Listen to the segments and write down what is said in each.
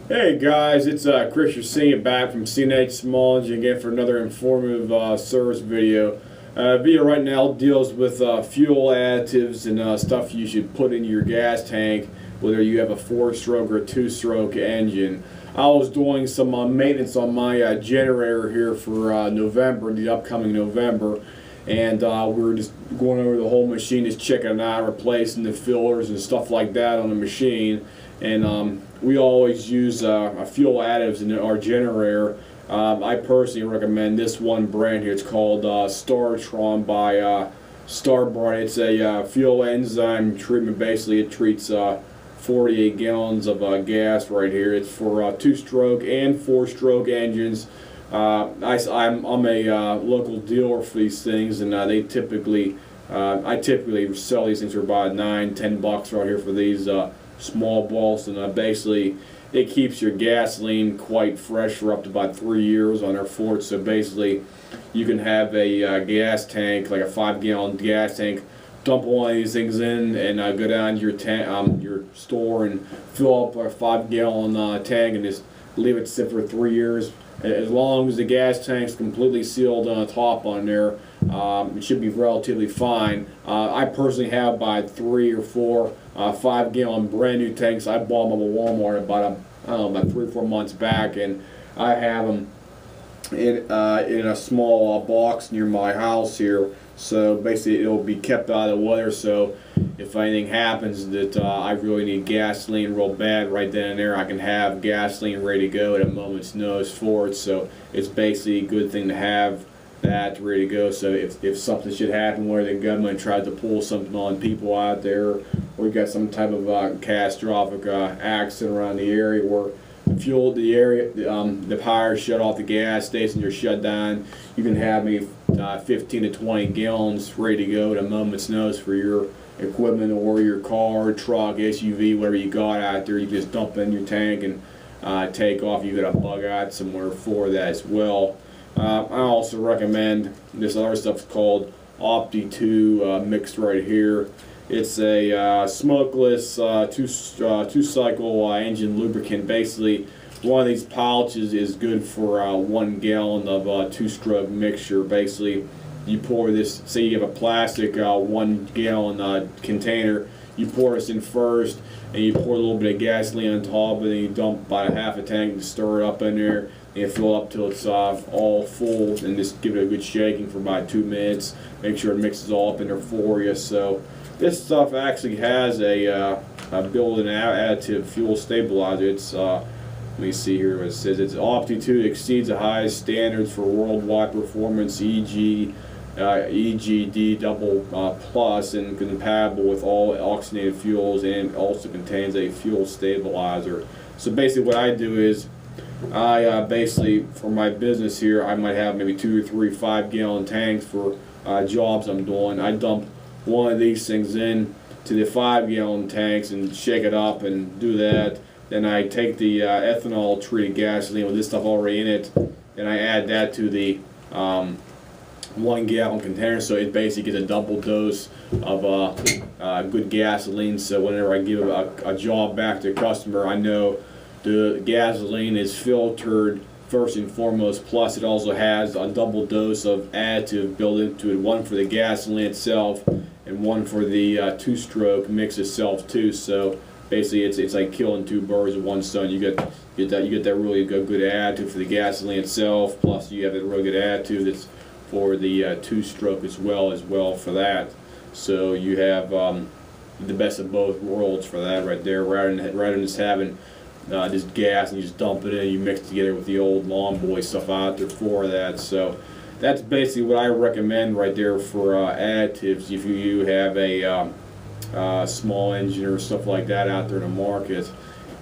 Hey guys, it's Chris. You're seeing it back from CNH Small Engine again for another informative service video. Video right now deals with fuel additives and stuff you should put in your gas tank, whether you have a 4-stroke or a 2-stroke engine. I was doing some maintenance on my generator here for November, the upcoming November, and we were just going over the whole machine, just checking it out, replacing the fillers and stuff like that on the machine. And we always use fuel additives in our generator. I personally recommend this one brand here. It's called Startron by Starbright. It's a fuel enzyme treatment. Basically, it treats 48 gallons of gas right here. It's for 2-stroke and 4-stroke engines. I'm a local dealer for these things, and I typically sell these things for about $9-10 right here for these small balls, and basically it keeps your gasoline quite fresh for up to about 3 years on their fort. So basically you can have a gas tank, like a 5-gallon gas tank, dump one of these things in and go down to your store and fill up a 5-gallon tank and just leave it sit for 3 years. As long as the gas tank's completely sealed on the top on there, it should be relatively fine. I personally have about 3 or 4 5-gallon brand new tanks. I bought them at Walmart about about 3 or 4 months back, and I have them in a small box near my house here. So basically, it'll be kept out of the weather. So if anything happens that I really need gasoline real bad right then and there, I can have gasoline ready to go at a moment's notice for it. So it's basically a good thing to have that ready to go. So if something should happen where the government tries to pull something on people out there, or you got some type of catastrophic accident around the area where the power shut off, the gas station you're shut down, you can have maybe 15 to 20 gallons ready to go at a moment's notice for your equipment or your car, truck, SUV, whatever you got out there. You just dump it in your tank and take off. You got a bug out somewhere for that as well. I also recommend this other stuff called Opti2 mixed right here. It's a smokeless two-cycle engine lubricant. Basically, one of these pouches is good for 1 gallon of 2-stroke mixture. Basically, you pour this, say you have a plastic 1 gallon container, you pour this in first, and you pour a little bit of gasoline on top, and then you dump about half a tank and stir it up in there, and you fill it up till it's all full, and just give it a good shaking for about 2 minutes. Make sure it mixes all up in there for you. So this stuff actually has a built-in additive fuel stabilizer. It's let me see here what it says. It's Opti2 exceeds the highest standards for worldwide performance, e.g. EGD double plus, and compatible with all oxygenated fuels, and also contains a fuel stabilizer. So basically what I do is I basically, for my business here, I might have maybe 2 or 3 5-gallon tanks for jobs I'm doing. I dump one of these things in to the 5-gallon tanks and shake it up and do that. Then I take the ethanol treated gasoline with this stuff already in it, and I add that to the 1-gallon container, so it basically gets a double dose of good gasoline. So whenever I give a job back to a customer, I know the gasoline is filtered first and foremost, plus it also has a double dose of additive built into it, one for the gasoline itself and one for the 2-stroke mix itself too. So basically it's like killing 2 birds with 1 stone. You get that really good additive for the gasoline itself, plus you have a really good additive that's for the 2-stroke as well for that. So you have the best of both worlds for that right there, rather than just having just gas and you just dump it in and you mix it together with the old lawn boy stuff out there for that. So that's basically what I recommend right there for additives if you have a small engine or stuff like that out there in the market.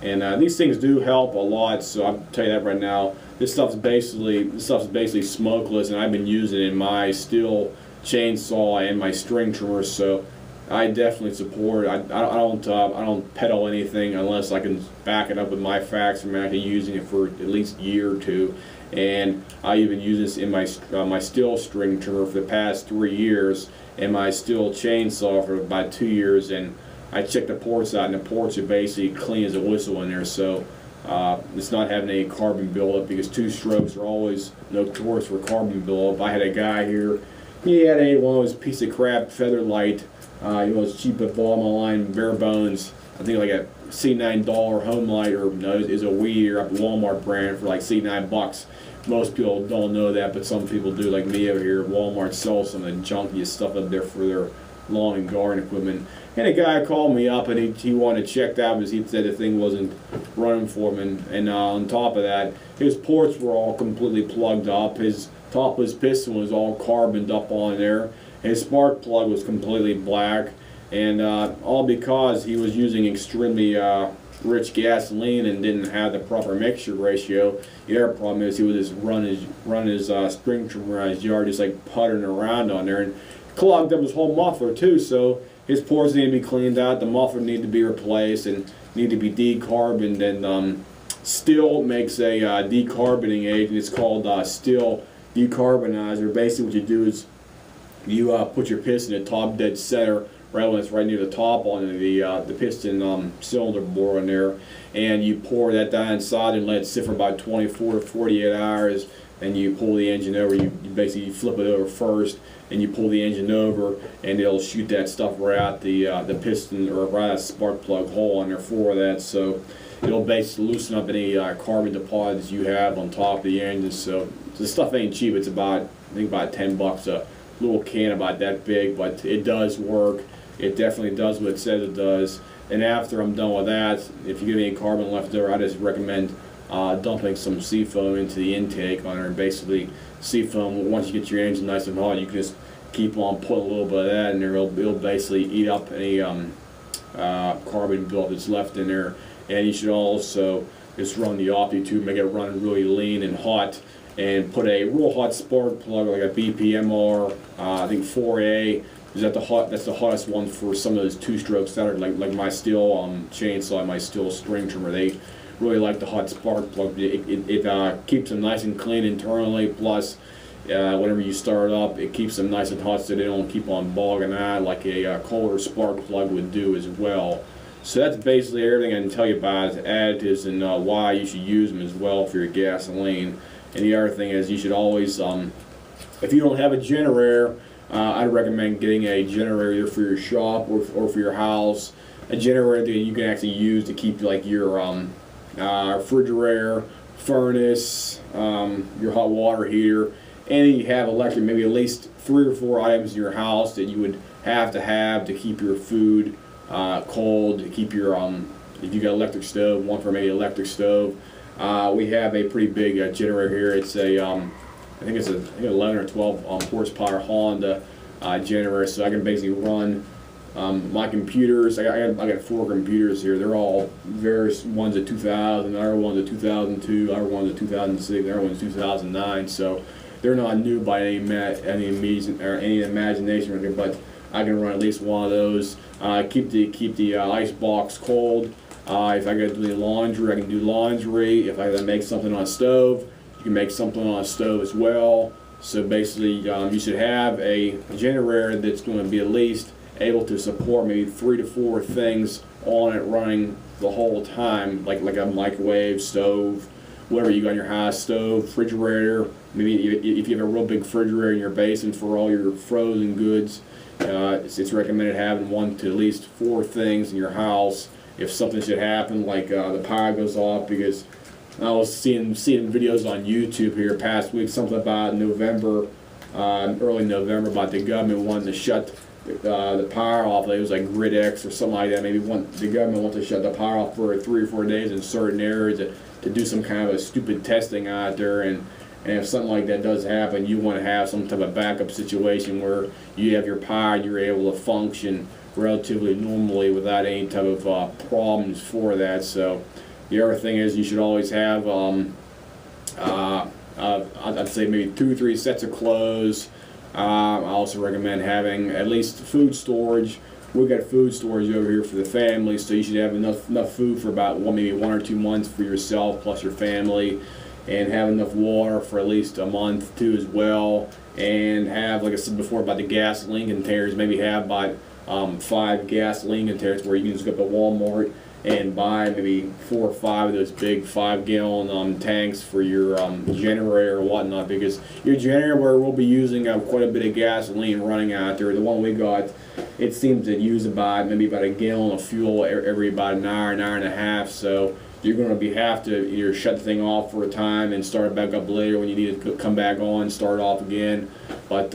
And these things do help a lot, so I'll tell you that right now. This stuff's basically smokeless, and I've been using it in my steel chainsaw and my string trimmer. So I definitely support it. I don't peddle anything unless I can back it up with my facts. I'm actually using it for at least a year or 2, and I even use this in my steel string trimmer for the past 3 years, and my steel chainsaw for about 2 years. And I checked the ports out, and the ports are basically clean as a whistle in there. So it's not having any carbon buildup, because two-strokes are always notorious for carbon buildup. I had a guy here, he had one of those piece of crap Featherlight, it's cheap at bottom line, bare bones. I think like a C9 home light, or no, is a weed eater up at Walmart brand for like C9 bucks. Most people don't know that, but some people do, like me over here. Walmart sells some of the junkiest stuff up there for their lawn and garden equipment. And a guy called me up, and he wanted to check that because he said the thing wasn't running for him. And on top of that, his ports were all completely plugged up. His top of his piston was all carboned up on there. His spark plug was completely black. And all because he was using extremely rich gasoline and didn't have the proper mixture ratio. The other problem is he would just run his string trimmer around his yard, just like puttering around on there, and clogged up his whole muffler too. So his ports need to be cleaned out, the muffler need to be replaced, and need to be decarboned. And Still makes a decarboning agent. It's called Still Decarbonizer. Basically, what you do is you put your piston at top dead center, right when it's right near the top on the piston cylinder bore in there, and you pour that down inside and let it sit for about 24 to 48 hours, and you pull the engine over. You basically flip it over first, and you pull the engine over, and it'll shoot that stuff right out the piston, or right out the spark plug hole on there for that. So it'll basically loosen up any carbon deposits you have on top of the engine. So this stuff ain't cheap. It's about, I think, about 10 bucks a little can about that big, but it does work. It definitely does what it says it does. And after I'm done with that, if you get any carbon left over, I just recommend dumping some seafoam into the intake on there. And basically, seafoam, once you get your engine nice and hot, you can just keep on putting a little bit of that in there. It'll basically eat up any carbon buildup that's left in there. And you should also just run the opti tube, make it run really lean and hot, and put a real hot spark plug like a BPMR, I think 4A. That's the hottest one for some of those two-strokes that are like my steel chainsaw, my steel string trimmer. They really like the hot spark plug. It keeps them nice and clean internally. Plus, whenever you start up, it keeps them nice and hot so they don't keep on bogging out like a colder spark plug would do as well. So that's basically everything I can tell you about additives and why you should use them as well for your gasoline. And the other thing is, you should always, if you don't have a generator, I'd recommend getting a generator for your shop or for your house. A generator that you can actually use to keep like your refrigerator, furnace, your hot water heater, and you have electric, maybe at least 3 or 4 items in your house that you would have to keep your food cold, to keep your, if you got electric stove, one for maybe electric stove. We have a pretty big generator here. It's a I think it's an 11 or 12 horsepower Honda generator, so I can basically run my computers. I got 4 computers here. They're all various ones of 2000, other ones of 2002, other ones of 2006, other ones of 2009. So they're not new by any imagination, but I can run at least one of those. Keep the ice box cold. If I got to do laundry, I can do laundry. If I got to make something on a stove, you can make something on a stove as well. So basically, you should have a generator that's going to be at least able to support maybe 3 to 4 things on it running the whole time, like a microwave, stove, whatever you got in your house, stove, refrigerator. Maybe if you have a real big refrigerator in your basement for all your frozen goods, it's recommended having 1 to at least 4 things in your house if something should happen, like the power goes off. Because I was seeing videos on YouTube here past week, something about November, early November, about the government wanting to shut the power off. It was like Grid X or something like that. Maybe the government wants to shut the power off for 3 or 4 days in certain areas to do some kind of a stupid testing out there. And if something like that does happen, you want to have some type of backup situation where you have your power and you're able to function relatively normally without any type of problems for that. So the other thing is, you should always have, I'd say maybe 2 or 3 sets of clothes. I also recommend having at least food storage. We've got food storage over here for the family, so you should have enough food for about maybe 1 or 2 months for yourself plus your family, and have enough water for at least a month too as well. And have, like I said before about the gasoline containers, maybe have about 5 gasoline containers where you can just go to Walmart and buy maybe 4 or 5 of those big 5-gallon tanks for your generator or whatnot, because your generator will be using quite a bit of gasoline running out there. The one we got, it seems to use about maybe about a gallon of fuel every about an hour and a half. So you're going to have to either shut the thing off for a time and start it back up later when you need to come back on, start it off again. But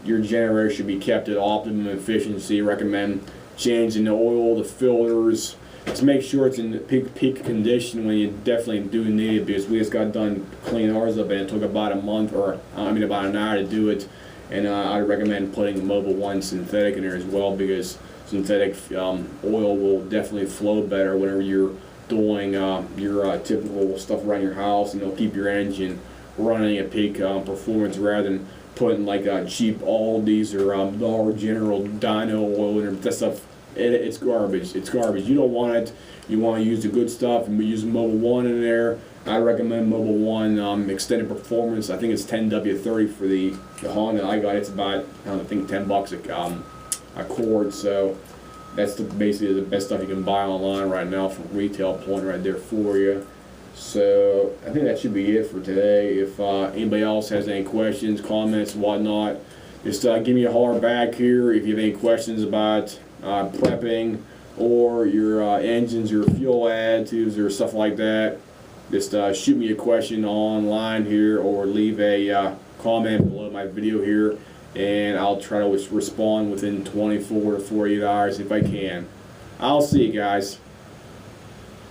your generator should be kept at optimum efficiency. Recommend changing the oil, the filters, to make sure it's in peak condition when you definitely do need it, because we just got done cleaning ours up and it took about a month, or about an hour to do it. And I recommend putting Mobil 1 synthetic in there as well, because synthetic oil will definitely flow better whenever you're doing your typical stuff around your house, and it'll keep your engine running at peak performance, rather than putting like cheap Aldi's or Dollar General dyno oil in there. That stuff, it's garbage. It's garbage. You don't want it. You want to use the good stuff, and we use Mobil 1 in there. I recommend Mobil 1 extended performance. I think it's 10W30 for the Honda I got. It's about, I think, $10 a quart. So that's basically the best stuff you can buy online right now from retail point right there for you. So I think that should be it for today. If anybody else has any questions, comments, whatnot, just give me a holler back here if you have any questions about prepping or your engines, your fuel additives, or stuff like that. Just shoot me a question online here, or leave a comment below my video here, and I'll try to respond within 24 to 48 hours if I can. I'll see you guys.